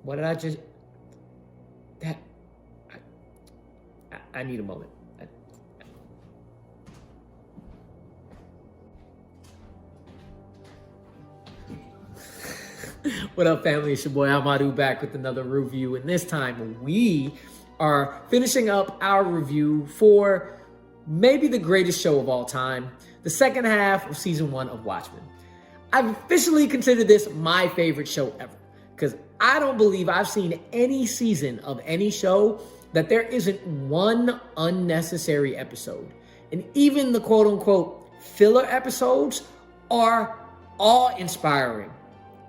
what did I just, that, I need a moment. What up, family? It's your boy Amadou back with another review, and this time we are finishing up our review for maybe the greatest show of all time, the second half of season 1 of Watchmen. I've officially considered this my favorite show ever, because I don't believe I've seen any season of any show that there isn't one unnecessary episode. And even the quote-unquote filler episodes are awe-inspiring.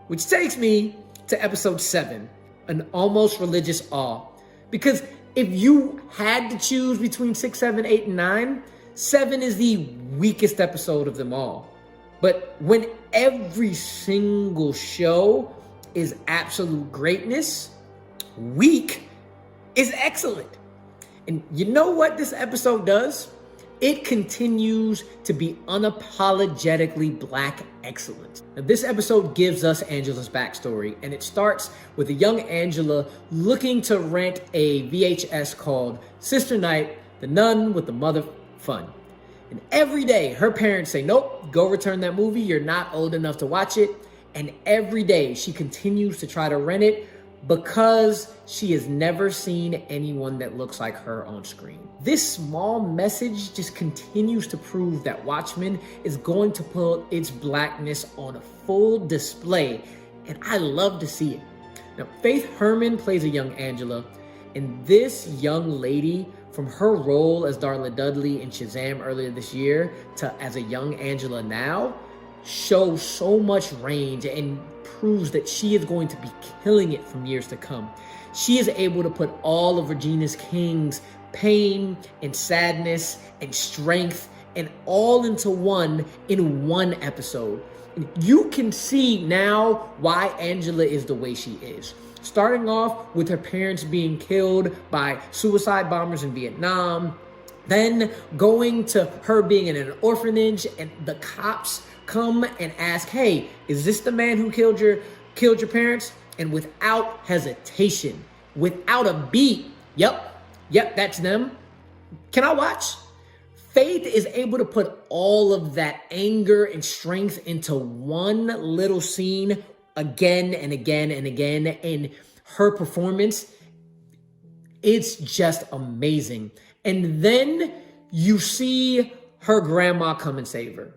Which takes me to episode 7, an almost religious awe. Because if you had to choose between 6, 7, 8, and 9, 7 is the weakest episode of them all. But when every single show is absolute greatness, weak is excellent. And you know what this episode does? It continues to be unapologetically Black excellence. Now, this episode gives us Angela's backstory, and it starts with a young Angela looking to rent a VHS called Sister Night, the Nun with the Mother Fun. And every day, her parents say, nope, go return that movie. You're not old enough to watch it. And every day, she continues to try to rent it because she has never seen anyone that looks like her on screen. This small message just continues to prove that Watchmen is going to put its Blackness on a full display, and I love to see it. Now, Faith Herman plays a young Angela, and this young lady, from her role as Darla Dudley in Shazam earlier this year to as a young Angela now, shows so much range and proves that she is going to be killing it from years to come. She is able to put all of Regina King's pain and sadness and strength and all into one in one episode. And you can see now why Angela is the way she is. Starting off with her parents being killed by suicide bombers in Vietnam, then going to her being in an orphanage and the cops come and ask, hey, is this the man who killed your parents? And without hesitation, without a beat, yep, that's them. Can I watch? Faith is able to put all of that anger and strength into one little scene again and again and again. And her performance, it's just amazing. And then you see her grandma come and save her.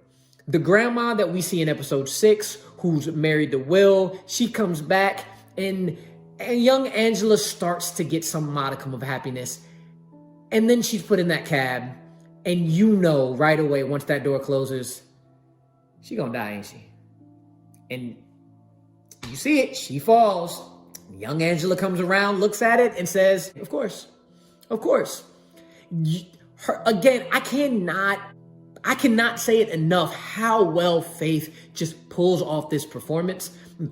The grandma that we see in episode 6, who's married to Will, she comes back and young Angela starts to get some modicum of happiness. And then she's put in that cab, and you know right away, once that door closes, she gonna die, ain't she? And you see it, she falls. Young Angela comes around, looks at it, and says, of course. Again, I cannot say it enough how well Faith just pulls off this performance.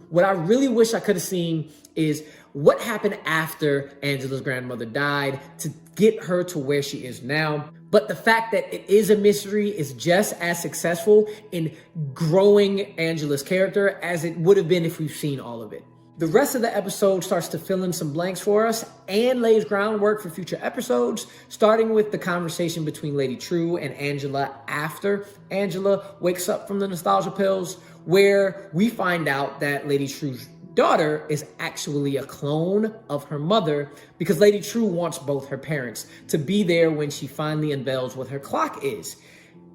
What I really wish I could have seen is what happened after Angela's grandmother died to get her to where she is now. But the fact that it is a mystery is just as successful in growing Angela's character as it would have been if we've seen all of it. The rest of the episode starts to fill in some blanks for us and lays groundwork for future episodes, starting with the conversation between Lady True and Angela after Angela wakes up from the nostalgia pills, where we find out that Lady True's daughter is actually a clone of her mother because Lady True wants both her parents to be there when she finally unveils what her clock is.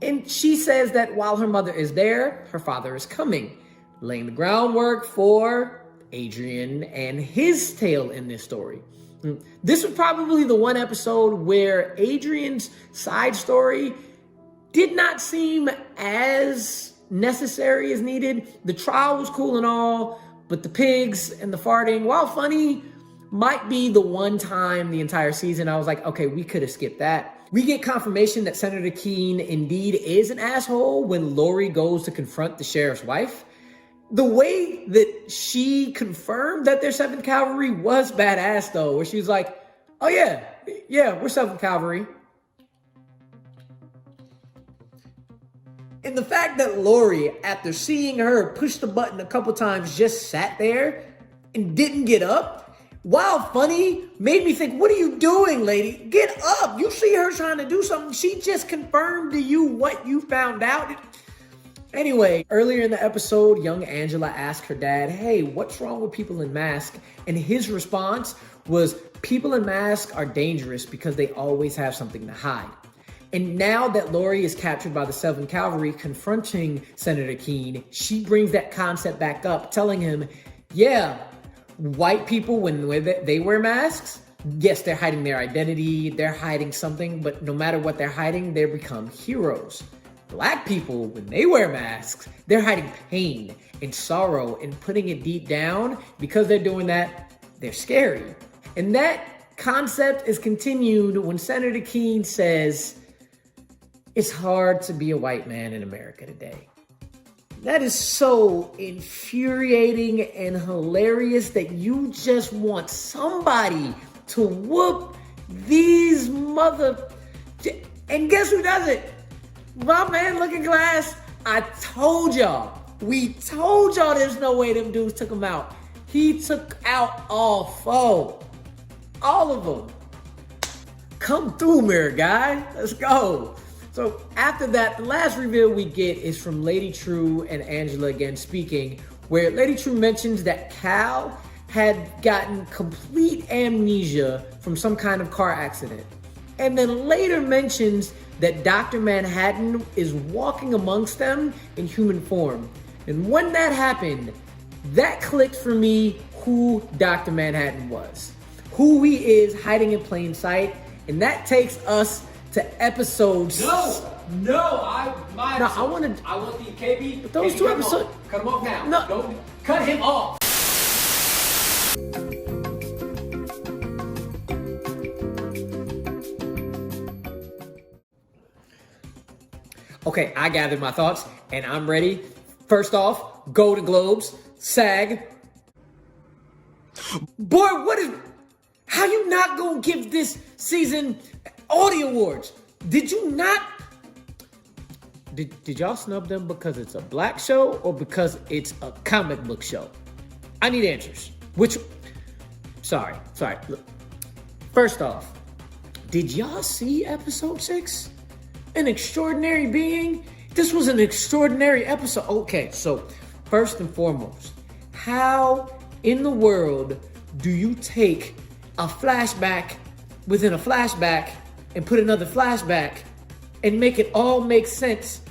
And she says that while her mother is there, her father is coming, laying the groundwork for Adrian and his tale in this story. This was probably the one episode where Adrian's side story did not seem as necessary as needed. The trial was cool and all, but the pigs and the farting, while funny, might be the one time the entire season I was like, okay, we could have skipped that. We get confirmation that Senator Keene indeed is an asshole when Lori goes to confront the sheriff's wife. The way that she confirmed that they're 7th Cavalry was badass, though, where she was like, oh yeah, we're 7th Cavalry. And the fact that Lori, after seeing her push the button a couple times, just sat there and didn't get up, while funny, made me think, what are you doing, lady? Get up. You see her trying to do something. She just confirmed to you what you found out. Anyway, earlier in the episode, young Angela asked her dad, hey, what's wrong with people in masks? And his response was, people in masks are dangerous because they always have something to hide. And now that Lori is captured by the 7th Cavalry confronting Senator Keene, she brings that concept back up, telling him, yeah, white people, when they wear masks, yes, they're hiding their identity, they're hiding something, but no matter what they're hiding, they become heroes. Black people, when they wear masks, they're hiding pain and sorrow and putting it deep down. Because they're doing that, they're scary. And that concept is continued when Senator Keene says, it's hard to be a white man in America today. That is so infuriating and hilarious that you just want somebody to whoop these mother... And guess who does it? My man Looking Glass. I told y'all. We told y'all there's no way them dudes took him out. He took out all 4. All of them. Come through, mirror guy. Let's go. So after that, the last reveal we get is from Lady True and Angela again speaking, where Lady True mentions that Cal had gotten complete amnesia from some kind of car accident. And then later mentions that Dr. Manhattan is walking amongst them in human form. And when that happened, that clicked for me who Dr. Manhattan was. Who he is hiding in plain sight. And that takes us to episodes. I want the KB. But those 2 episodes. Cut him off now. No. Don't cut him off. Okay, I gathered my thoughts and I'm ready. First off, Golden Globes, SAG. Boy, how you not gonna give this season all the awards? Did you not? Did y'all snub them because it's a black show or because it's a comic book show? I need answers. Sorry. Look, first off, did y'all see episode 6? An extraordinary being? This was an extraordinary episode. Okay, so first and foremost, how in the world do you take a flashback within a flashback and put another flashback and make it all make sense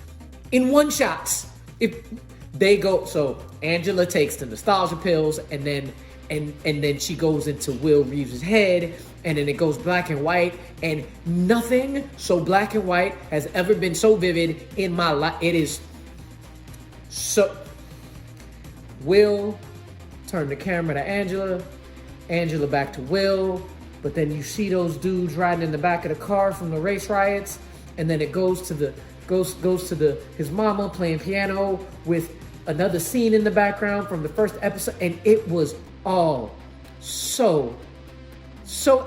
in one shots? If they go, so Angela takes the nostalgia pills and then she goes into Will Reeves' head, and then it goes black and white, and nothing so black and white has ever been so vivid in my life. It is so... Will turn the camera to Angela, Angela back to Will, but then you see those dudes riding in the back of the car from the race riots, and then it goes to his mama playing piano with another scene in the background from the first episode, and it was all so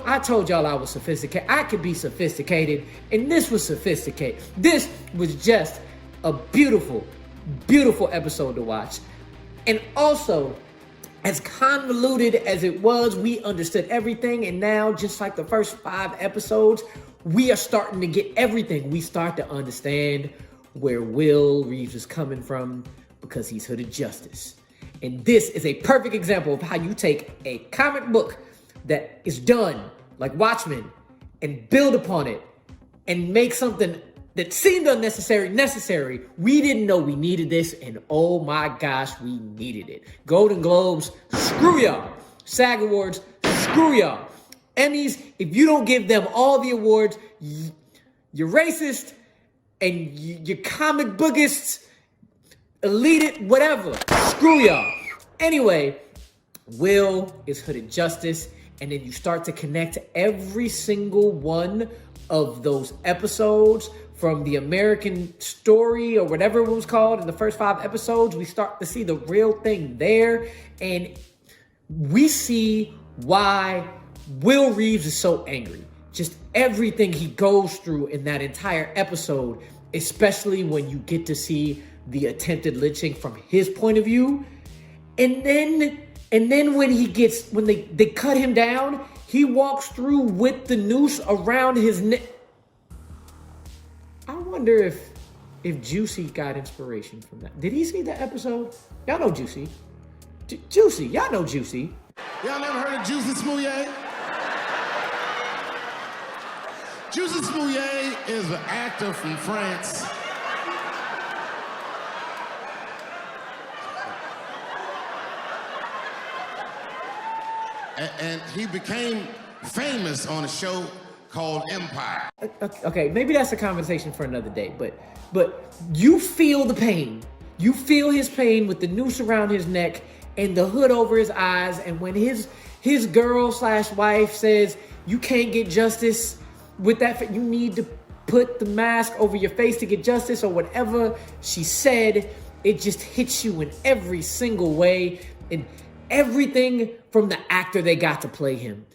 I told y'all I was sophisticated. I could be sophisticated, and this was sophisticated. This was just a beautiful, beautiful episode to watch. And also, as convoluted as it was, we understood everything, and now, just like the first 5 episodes, we are starting to get everything. We start to understand where Will Reeves is coming from because he's Hooded Justice. And this is a perfect example of how you take a comic book that is done like Watchmen and build upon it and make something that seemed unnecessary necessary. We didn't know we needed this, and oh my gosh, we needed it. Golden Globes, screw y'all. SAG Awards, screw y'all. Emmys, if you don't give them all the awards, you're racist and you're comic bookists, elite, whatever. Screw y'all. Anyway, Will is Hooded Justice, and then you start to connect to every single one of those episodes from the American Story or whatever it was called in the first 5 episodes. We start to see the real thing there, and we see why Will Reeves is so angry. Just everything he goes through in that entire episode, especially when you get to see the attempted lynching from his point of view. And then And then when they cut him down, he walks through with the noose around his neck. I wonder if Juicy got inspiration from that. Did he see that episode? Y'all know Juicy. Juicy, y'all know Juicy. Y'all never heard of Juicy Smouye? Juicy Smouye is an actor from France. And he became famous on a show called Empire. Okay, maybe that's a conversation for another day, but you feel the pain. You feel his pain with the noose around his neck and the hood over his eyes, and when his girl/wife says you can't get justice with that, you need to put the mask over your face to get justice, or whatever she said, it just hits you in every single way, and everything from the actor they got to play him.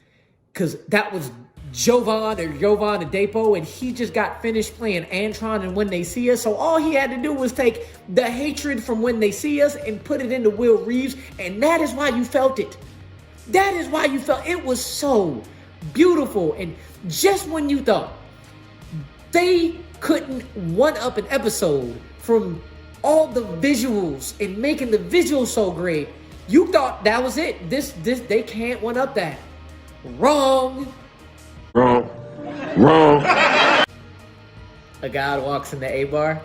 Because that was Jovan Adepo, and he just got finished playing Antron in When They See Us. So all he had to do was take the hatred from When They See Us and put it into Will Reeves, and that is why you felt it. That is why you felt it. Was so beautiful. And just when you thought they couldn't one-up an episode from all the visuals and making the visuals so great, you thought that was it. This they can't one-up that. Wrong. A guy walks in the A bar.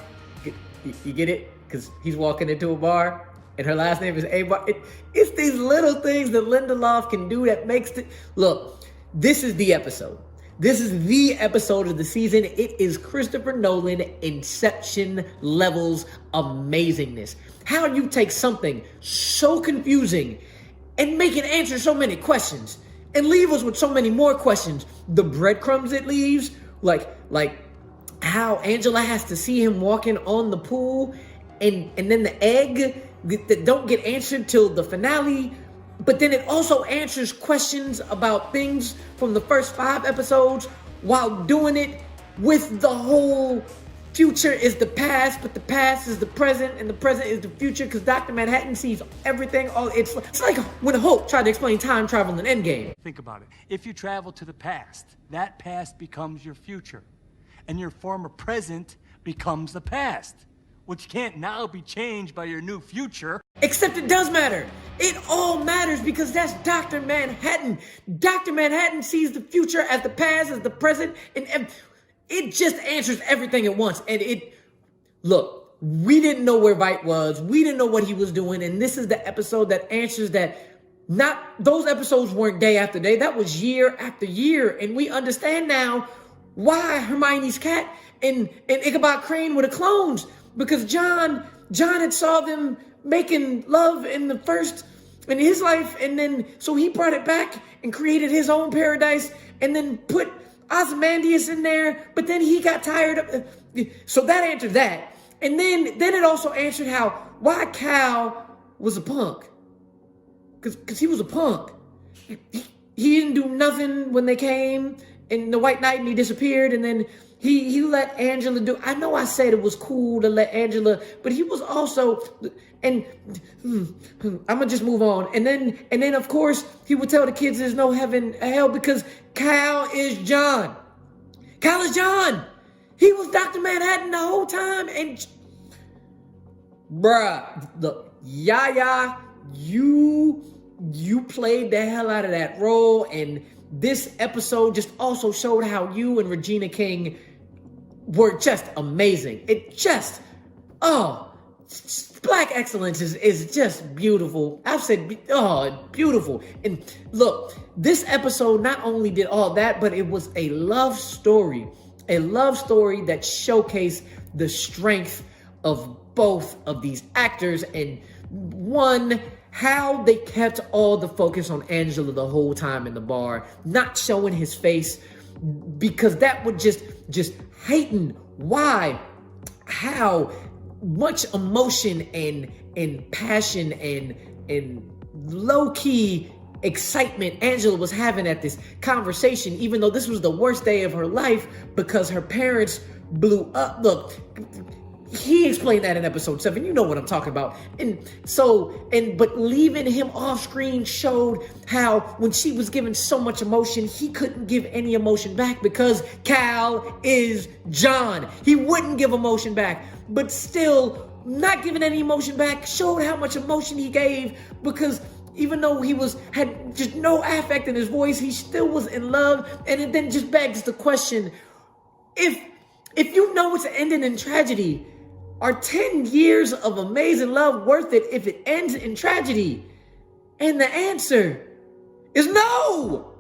You get it? Because he's walking into a bar and her last name is A bar. It's these little things that Lindelof can do that makes it. Look, this is the episode. This is the episode of the season. It is Christopher Nolan Inception levels amazingness. How you take something so confusing and make it answer so many questions and leave us with so many more questions. The breadcrumbs it leaves, like how Angela has to see him walking on the pool, and then the egg that don't get answered till the finale. But then it also answers questions about things from the first 5 episodes while doing it with the whole future is the past, but the past is the present, and the present is the future, because Dr. Manhattan sees everything. It's like when Hulk tried to explain time travel in Endgame. Think about it. If you travel to the past, that past becomes your future, and your former present becomes the past, which can't now be changed by your new future. Except it does matter. It all matters because that's Dr. Manhattan. Dr. Manhattan sees the future as the past, as the present, and it just answers everything at once. And look, we didn't know where Vite was. We didn't know what he was doing. And this is the episode that answers that. Those episodes weren't day after day. That was year after year. And we understand now why Hermione's cat and Ichabod Crane were the clones. Because John had saw them making love in his life. And then, so he brought it back and created his own paradise and then put Ozymandias in there, but then he got tired of. So that answered that, and then it also answered why Cal was a punk, because he was a punk. He didn't do nothing when they came in the White Knight, and he disappeared, and then he let Angela do. I know I said it was cool to let Angela, but he was also. And I'm gonna just move on. And then of course he would tell the kids there's no heaven or hell because Cal is John. Cal is John. He was Dr. Manhattan the whole time. And bruh, look, Yaya, you played the hell out of that role. And this episode just also showed how you and Regina King were just amazing. It just, Black excellence is just beautiful. I've said, beautiful. And look, this episode not only did all that, but it was a love story that showcased the strength of both of these actors. And one, how they kept all the focus on Angela the whole time in the bar, not showing his face, because that would just heighten how much emotion and passion and low-key excitement Angela was having at this conversation, even though this was the worst day of her life because her parents blew up. Look, he explained that in episode 7. You know what I'm talking about. But leaving him off screen showed how when she was giving so much emotion, he couldn't give any emotion back because Cal is John. He wouldn't give emotion back, but still not giving any emotion back showed how much emotion he gave, because even though he had just no affect in his voice, he still was in love. And it then just begs the question, if you know it's ending in tragedy, are 10 years of amazing love worth it if it ends in tragedy? And the answer is no.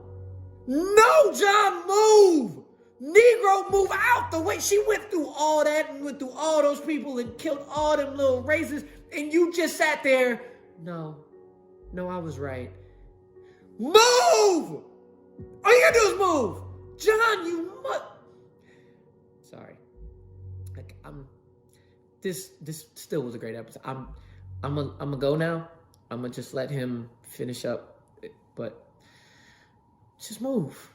No, John, move. Negro, move out the way. She went through all that and went through all those people and killed all them little races, and you just sat there. No, I was right. Move! All you gotta do is move. John, you must. Sorry. This still was a great episode. I'm gonna go now. I'm gonna just let him finish up, but just move.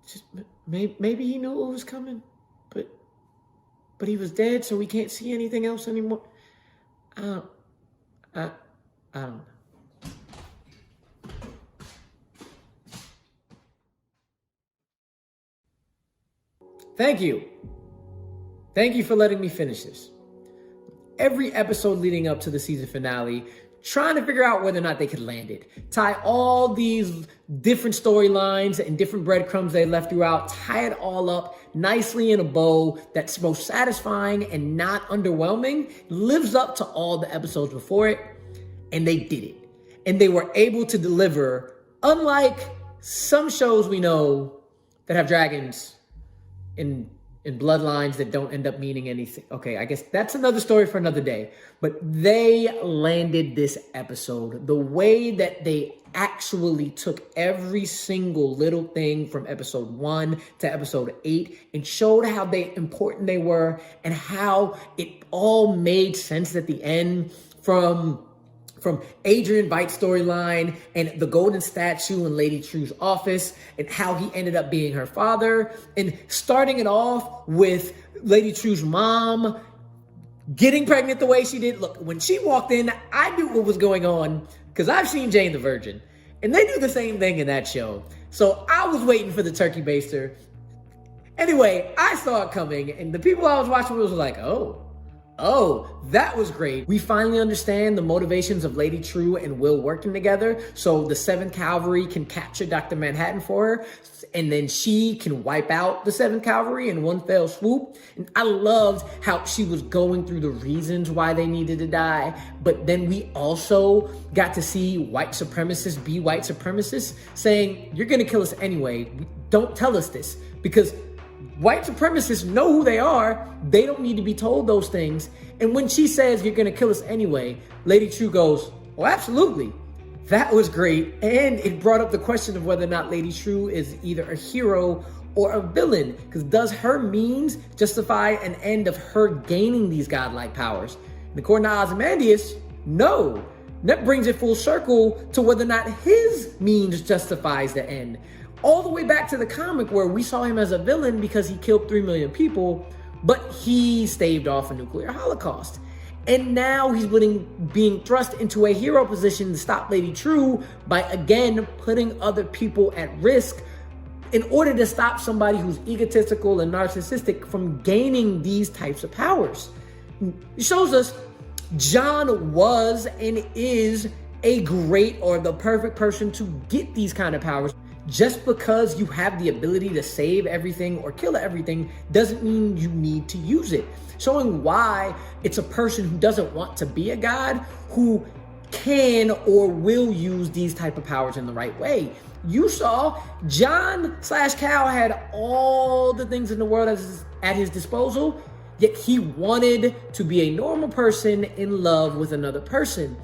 Just maybe he knew what was coming, but he was dead, so we can't see anything else anymore. I don't know. Thank you for letting me finish this. Every episode leading up to the season finale, trying to figure out whether or not they could land it. Tie all these different storylines and different breadcrumbs they left throughout, tie it all up nicely in a bow that's most satisfying and not underwhelming, lives up to all the episodes before it, and they did it. And they were able to deliver, unlike some shows we know that have dragons in bloodlines that don't end up meaning anything. Okay, I guess that's another story for another day. But they landed this episode the way that they actually took every single little thing from episode 1 to episode 8 and showed how important they were and how it all made sense at the end, from Adrian Vight's storyline and the golden statue in Lady True's office and how he ended up being her father, and starting it off with Lady True's mom getting pregnant the way she did. Look, when she walked in, I knew what was going on because I've seen Jane the Virgin, and they do the same thing in that show. So I was waiting for the turkey baster. Anyway, I saw it coming, and the people I was watching with was like, oh, that was great. We finally understand the motivations of Lady True and Will working together, so the 7th Cavalry can capture Dr. Manhattan for her, and then she can wipe out the 7th Cavalry in one fell swoop. And I loved how she was going through the reasons why they needed to die, but then we also got to see white supremacists be white supremacists saying, you're gonna kill us anyway, don't tell us this, because white supremacists know who they are. They don't need to be told those things. And when she says, you're going to kill us anyway, Lady True goes, oh, absolutely. That was great. And it brought up the question of whether or not Lady True is either a hero or a villain. Because does her means justify an end of her gaining these godlike powers? And according to Ozymandias, no. That brings it full circle to whether or not his means justifies the end. All the way back to the comic where we saw him as a villain because he killed 3 million people, but he staved off a nuclear holocaust. And now he's being thrust into a hero position to stop Lady True by, again, putting other people at risk in order to stop somebody who's egotistical and narcissistic from gaining these types of powers. It shows us John was and is a great or the perfect person to get these kind of powers. Just because you have the ability to save everything or kill everything doesn't mean you need to use it. Showing why it's a person who doesn't want to be a god who can or will use these type of powers in the right way. You saw John/Cal had all the things in the world at his disposal, yet he wanted to be a normal person in love with another person.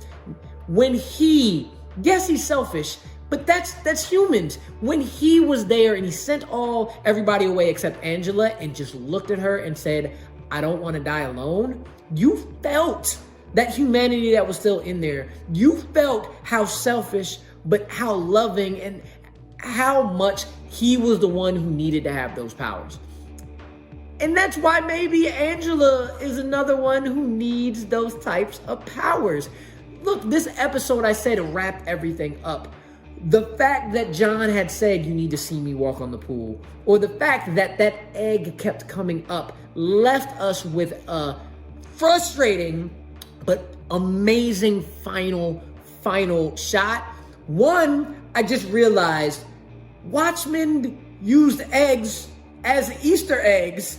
Yes, he's selfish, but that's humans. When he was there and he sent everybody away except Angela and just looked at her and said, I don't want to die alone, you felt that humanity that was still in there. You felt how selfish, but how loving, and how much he was the one who needed to have those powers. And that's why maybe Angela is another one who needs those types of powers. Look, this episode, I said, wrapped everything up. The fact that John had said, you need to see me walk on the pool, or the fact that that egg kept coming up, left us with a frustrating but amazing final shot. One, I just realized Watchmen used eggs as Easter eggs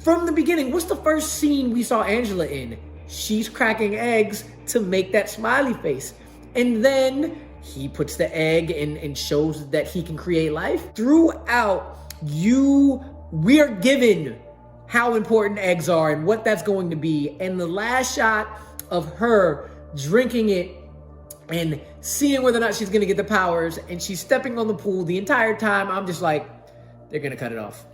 from the beginning. What's the first scene we saw Angela in? She's cracking eggs to make that smiley face. And then he puts the egg and shows that he can create life. Throughout, we are given how important eggs are and what that's going to be. And the last shot of her drinking it and seeing whether or not she's gonna get the powers, and she's stepping on the pool the entire time, I'm just like, they're gonna cut it off.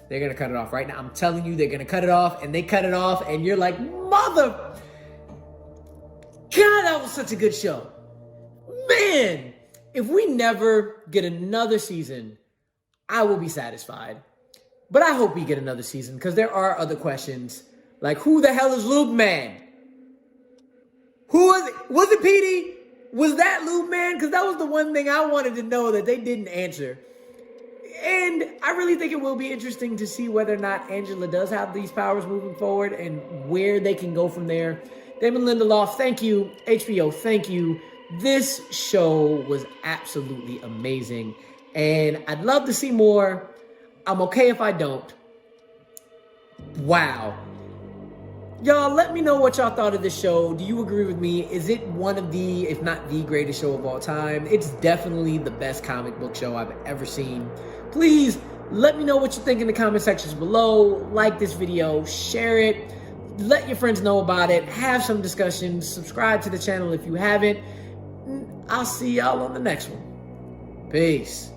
They're gonna cut it off right now. I'm telling you, they're gonna cut it off, and they cut it off, and you're like, mother... God, that was such a good show. Man, if we never get another season, I will be satisfied. But I hope we get another season, because there are other questions. Like, who the hell is Lube Man? Who was it? Was it Petey? Was that Lube Man? Because that was the one thing I wanted to know that they didn't answer. And I really think it will be interesting to see whether or not Angela does have these powers moving forward and where they can go from there. Damon Lindelof, thank you. HBO, thank you. This show was absolutely amazing. And I'd love to see more. I'm okay if I don't. Wow. Y'all, let me know what y'all thought of this show. Do you agree with me? Is it one of the, if not the greatest show of all time? It's definitely the best comic book show I've ever seen. Please let me know what you think in the comment sections below. Like this video, share it, let your friends know about it, have some discussions, subscribe to the channel if you haven't. I'll see y'all on the next one. Peace.